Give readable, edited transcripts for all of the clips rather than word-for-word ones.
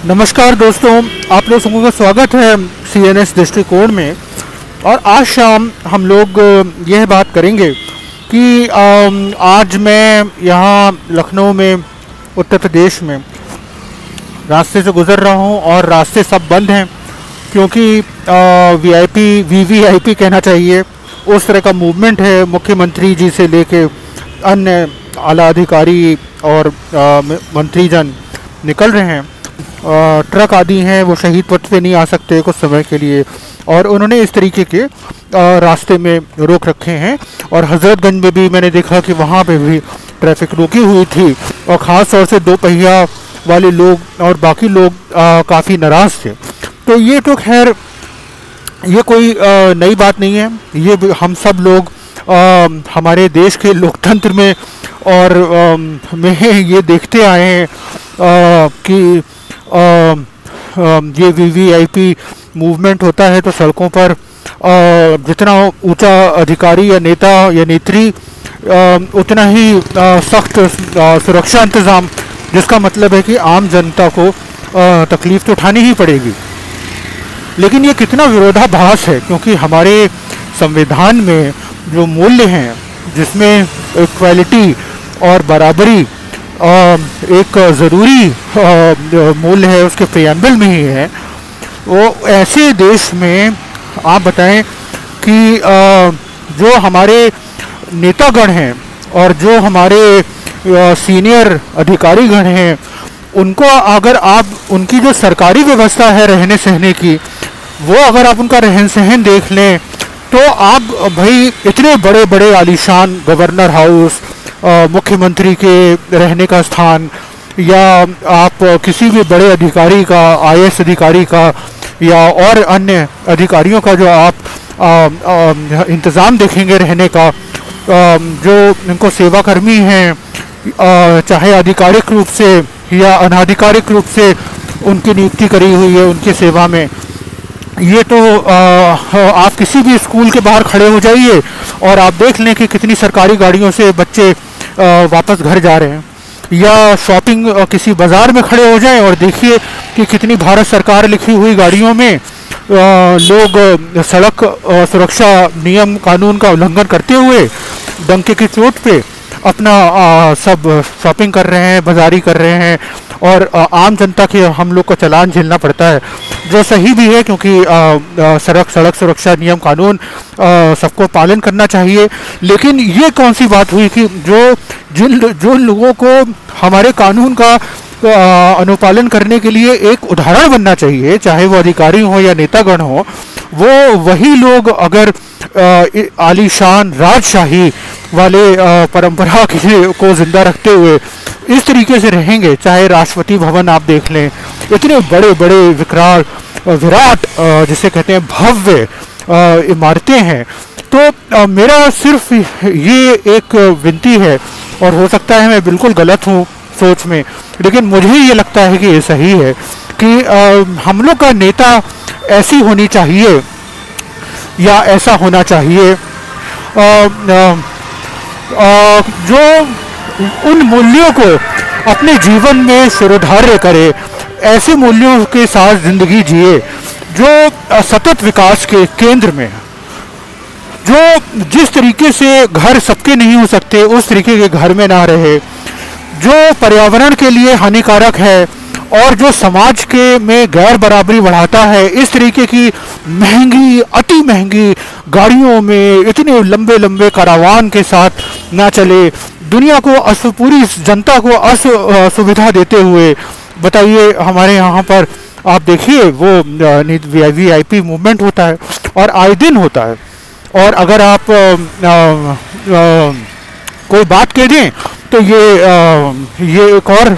नमस्कार दोस्तों, आप लोग सबका स्वागत है CNS दृष्टिकोण में। और आज शाम हम लोग यह बात करेंगे कि आज मैं यहाँ लखनऊ में उत्तर प्रदेश में रास्ते से गुज़र रहा हूँ और रास्ते सब बंद हैं क्योंकि VVIP कहना चाहिए, उस तरह का मूवमेंट है। मुख्यमंत्री जी से लेके अन्य आला अधिकारी और मंत्रीजन निकल रहे हैं। ट्रक आदि हैं वो शहीद पथ पे नहीं आ सकते कुछ समय के लिए, और उन्होंने इस तरीके के रास्ते में रोक रखे हैं। और हज़रतगंज में भी मैंने देखा कि वहाँ पे भी ट्रैफिक रुकी हुई थी और ख़ास तौर से दो पहिया वाले लोग और बाकी लोग काफ़ी नाराज़ थे। तो ये तो खैर ये कोई नई बात नहीं है, ये हम सब लोग हमारे देश के लोकतंत्र में और में ये देखते आए हैं कि ये VVIP मूवमेंट होता है तो सड़कों पर जितना ऊंचा अधिकारी या नेता या नेत्री उतना ही सख्त सुरक्षा इंतज़ाम, जिसका मतलब है कि आम जनता को तकलीफ़ तो उठानी ही पड़ेगी। लेकिन ये कितना विरोधाभास है, क्योंकि हमारे संविधान में जो मूल्य हैं जिसमें इक्वालिटी और बराबरी एक ज़रूरी मूल्य है, उसके प्रियम्बल में ही है। वो ऐसे देश में आप बताएं कि जो हमारे नेतागण हैं और जो हमारे सीनियर अधिकारीगण हैं, उनको अगर आप उनकी जो सरकारी व्यवस्था है रहने सहने की, वो अगर आप उनका रहन सहन देख लें तो आप भाई इतने बड़े बड़े आलीशान गवर्नर हाउस, मुख्यमंत्री के रहने का स्थान, या आप किसी भी बड़े अधिकारी का, IAS अधिकारी का या और अन्य अधिकारियों का जो आप इंतज़ाम देखेंगे रहने का, जो इनको सेवाकर्मी हैं, चाहे आधिकारिक रूप से या अनाधिकारिक रूप से उनकी नियुक्ति करी हुई है उनकी सेवा में, ये तो आप किसी भी स्कूल के बाहर खड़े हो जाइए और आप देख लें कि कितनी सरकारी गाड़ियों से बच्चे वापस घर जा रहे हैं। या शॉपिंग किसी बाज़ार में खड़े हो जाएं और देखिए कि कितनी भारत सरकार लिखी हुई गाड़ियों में लोग सड़क सुरक्षा नियम कानून का उल्लंघन करते हुए डंके की चोट पे अपना सब शॉपिंग कर रहे हैं, बाजारी कर रहे हैं, और आम जनता के हम लोग को चालान झेलना पड़ता है, जो सही भी है क्योंकि सड़क सुरक्षा नियम कानून सबको पालन करना चाहिए। लेकिन ये कौन सी बात हुई कि जो लोगों को हमारे कानून का अनुपालन करने के लिए एक उदाहरण बनना चाहिए, चाहे वो अधिकारी हो या नेतागण हो, वो वही लोग अगर आलीशान राजशाही वाले परंपरा को जिंदा रखते हुए इस तरीके से रहेंगे, चाहे राष्ट्रपति भवन आप देख लें, इतने बड़े बड़े विराट जिसे कहते हैं भव्य इमारतें हैं। तो मेरा सिर्फ ये एक विनती है, और हो सकता है मैं बिल्कुल गलत हूँ सोच में, लेकिन मुझे ये लगता है कि ये सही है कि हम लोग का नेता ऐसी होनी चाहिए या ऐसा होना चाहिए जो उन मूल्यों को अपने जीवन में शिरोधार्य करे, ऐसे मूल्यों के साथ ज़िंदगी जिए जो सतत विकास के केंद्र में है। जो जिस तरीके से घर सबके नहीं हो सकते उस तरीके के घर में ना रहे, जो पर्यावरण के लिए हानिकारक है और जो समाज के में गैर बराबरी बढ़ाता है, इस तरीके की महंगी, अति महंगी गाड़ियों में इतने लंबे लंबे कारावान के साथ ना चले, दुनिया को पूरी जनता को असुविधा देते हुए। बताइए, हमारे यहाँ पर आप देखिए वो VVIP मूवमेंट होता है और आए दिन होता है, और अगर आप कोई बात कह दें तो ये एक और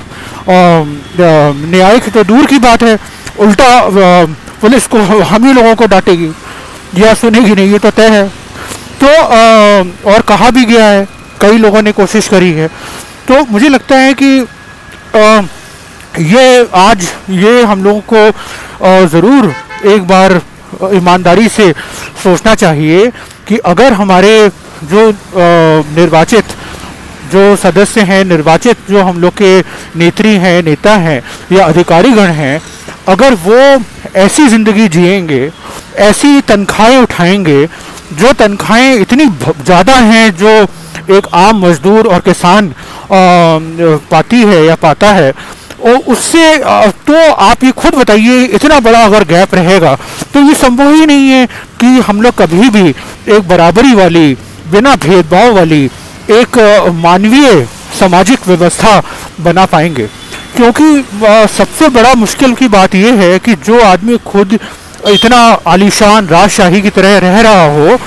न्यायिक तो दूर की बात है, उल्टा पुलिस को हम ही लोगों को डांटेगी या सुनेगी नहीं, ये तो तय है। तो और कहा भी गया है, कई लोगों ने कोशिश करी है। तो मुझे लगता है कि ये हम लोगों को ज़रूर एक बार ईमानदारी से सोचना चाहिए कि अगर हमारे जो निर्वाचित जो सदस्य हैं, निर्वाचित जो हम लोग के नेत्री हैं, नेता हैं या अधिकारीगण हैं, अगर वो ऐसी ज़िंदगी जिएंगे, ऐसी तनख्वाहें उठाएंगे, जो तनख्वाहें इतनी ज़्यादा हैं जो एक आम मजदूर और किसान पाती है या पाता है, और उससे तो आप ये खुद बताइए, इतना बड़ा अगर गैप रहेगा तो ये संभव ही नहीं है कि हम लोग कभी भी एक बराबरी वाली, बिना भेदभाव वाली एक मानवीय सामाजिक व्यवस्था बना पाएंगे। क्योंकि सबसे बड़ा मुश्किल की बात यह है कि जो आदमी खुद इतना आलीशान राजशाही की तरह रह रहा हो,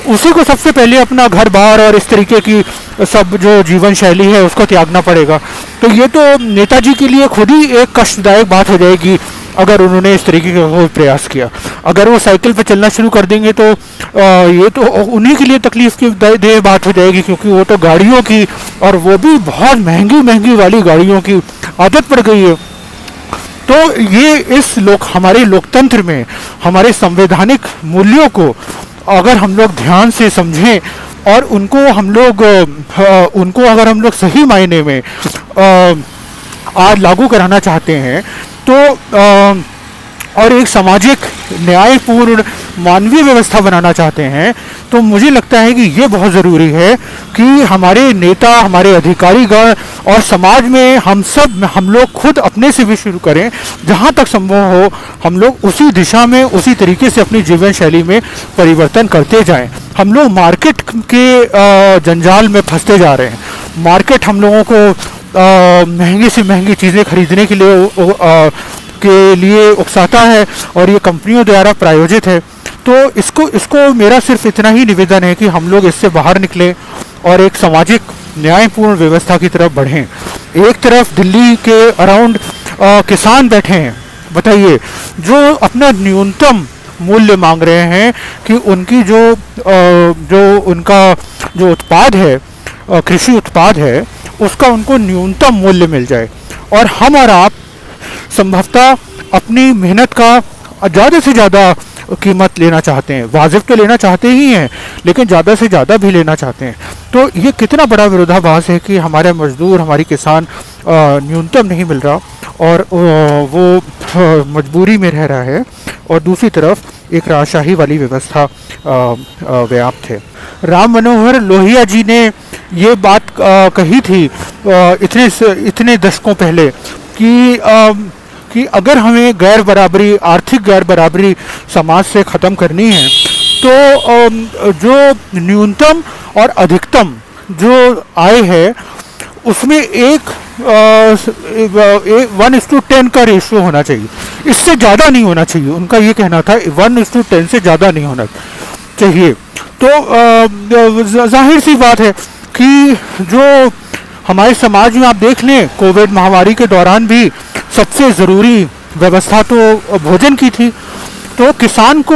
उसी को सबसे पहले अपना घर बार और इस तरीके की सब जो जीवन शैली है उसको त्यागना पड़ेगा। तो ये तो नेताजी के लिए खुद ही एक कष्टदायक बात हो जाएगी अगर उन्होंने इस तरीके का प्रयास किया। अगर वो साइकिल पे चलना शुरू कर देंगे तो ये तो उन्हीं के लिए तकलीफ की देह बात हो जाएगी, क्योंकि वो तो गाड़ियों की, और वो भी बहुत महंगी महंगी वाली गाड़ियों की आदत पड़ गई है। तो ये इस हमारे लोकतंत्र में हमारे संवैधानिक मूल्यों को अगर हम लोग ध्यान से समझें और उनको अगर हम लोग सही मायने में आज लागू कराना चाहते हैं, तो और एक सामाजिक न्यायपूर्ण मानवीय व्यवस्था बनाना चाहते हैं, तो मुझे लगता है कि ये बहुत ज़रूरी है कि हमारे नेता, हमारे अधिकारीगण और समाज में हम लोग खुद अपने से भी शुरू करें। जहाँ तक संभव हो हम लोग उसी दिशा में, उसी तरीके से अपनी जीवन शैली में परिवर्तन करते जाएं। हम लोग मार्केट के जंजाल में फंसते जा रहे हैं। मार्केट हम लोगों को महंगी से महंगी चीज़ें खरीदने के लिए उकसाता है और ये कंपनियों द्वारा प्रायोजित है। तो इसको मेरा सिर्फ इतना ही निवेदन है कि हम लोग इससे बाहर निकलें और एक सामाजिक न्यायपूर्ण व्यवस्था की तरफ बढ़ें। एक तरफ दिल्ली के अराउंड किसान बैठे हैं, बताइए, जो अपना न्यूनतम मूल्य मांग रहे हैं कि उनकी उनका जो उत्पाद है, कृषि उत्पाद है, उसका उनको न्यूनतम मूल्य मिल जाए। और हम और आप संभवतः अपनी मेहनत का ज़्यादा से ज़्यादा कीमत लेना चाहते हैं। वाजिब तो लेना चाहते ही हैं, लेकिन ज़्यादा से ज़्यादा भी लेना चाहते हैं। तो ये कितना बड़ा विरोधाभास है कि हमारे मजदूर, हमारी किसान न्यूनतम नहीं मिल रहा और वो मजबूरी में रह रहा है, और दूसरी तरफ एक राजशाही वाली व्यवस्था व्याप्त है। राम मनोहर लोहिया जी ने ये बात कही थी इतने दशकों पहले कि अगर हमें गैर बराबरी, आर्थिक गैर बराबरी समाज से ख़त्म करनी है, तो जो न्यूनतम और अधिकतम जो आय है उसमें 1:10 का रेशियो होना चाहिए। इससे ज़्यादा नहीं होना चाहिए। उनका ये कहना था 1:10 से ज़्यादा नहीं होना चाहिए। तो जाहिर सी बात है कि जो हमारे समाज में आप देख लें, कोविड महामारी के दौरान भी सबसे ज़रूरी व्यवस्था तो भोजन की थी। तो किसान को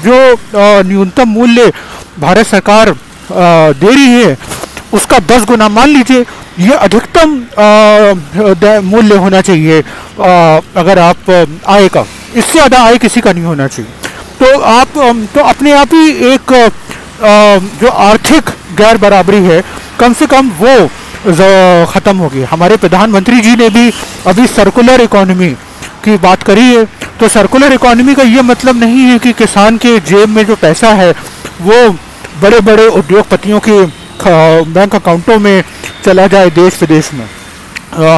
जो न्यूनतम मूल्य भारत सरकार दे रही है, उसका 10 गुना मान लीजिए, ये अधिकतम मूल्य होना चाहिए अगर आप आय का। इससे ज़्यादा आय किसी का नहीं होना चाहिए। तो अपने आप ही एक जो आर्थिक गैर बराबरी है, कम से कम वो ख़त्म होगी। हमारे प्रधानमंत्री जी ने भी अभी सर्कुलर इकोनॉमी की बात करी है। तो सर्कुलर इकोनॉमी का ये मतलब नहीं है कि किसान के जेब में जो पैसा है वो बड़े बड़े उद्योगपतियों के बैंक अकाउंटों में चला जाए देश विदेश में।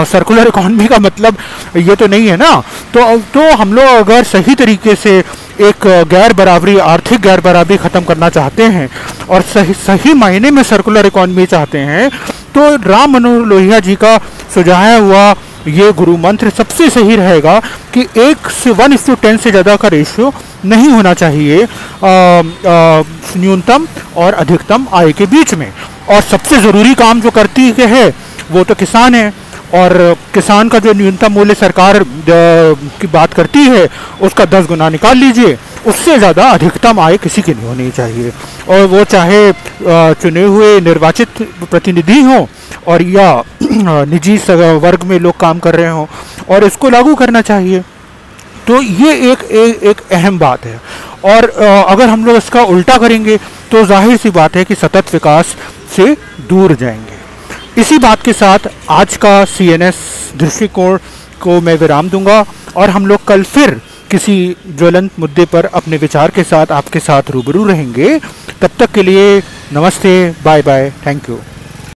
सर्कुलर इकोनॉमी का मतलब ये तो नहीं है ना। तो हम लोग अगर सही तरीके से एक गैर बराबरी, आर्थिक गैर बराबरी ख़त्म करना चाहते हैं और सही मायने में सर्कुलर इकोनॉमी चाहते हैं, तो राम मनोहर लोहिया जी का सुझाया हुआ ये गुरु मंत्र सबसे सही रहेगा कि 1:10 से ज़्यादा का रेशियो नहीं होना चाहिए न्यूनतम और अधिकतम आय के बीच में। और सबसे ज़रूरी काम जो करती है वो तो किसान है, और किसान का जो न्यूनतम मूल्य सरकार की बात करती है उसका 10 गुना निकाल लीजिए। उससे ज़्यादा अधिकतम आय किसी की नहीं होनी चाहिए, और वो चाहे चुने हुए निर्वाचित प्रतिनिधि हों और या निजी वर्ग में लोग काम कर रहे हों, और इसको लागू करना चाहिए। तो ये एक अहम बात है। और अगर हम लोग इसका उल्टा करेंगे तो जाहिर सी बात है कि सतत विकास से दूर जाएंगे। इसी बात के साथ आज का CNS दृष्टिकोण को मैं विराम दूंगा। और हम लोग कल फिर किसी ज्वलंत मुद्दे पर अपने विचार के साथ आपके साथ रूबरू रहेंगे। तब तक के लिए नमस्ते, बाय बाय, थैंक यू।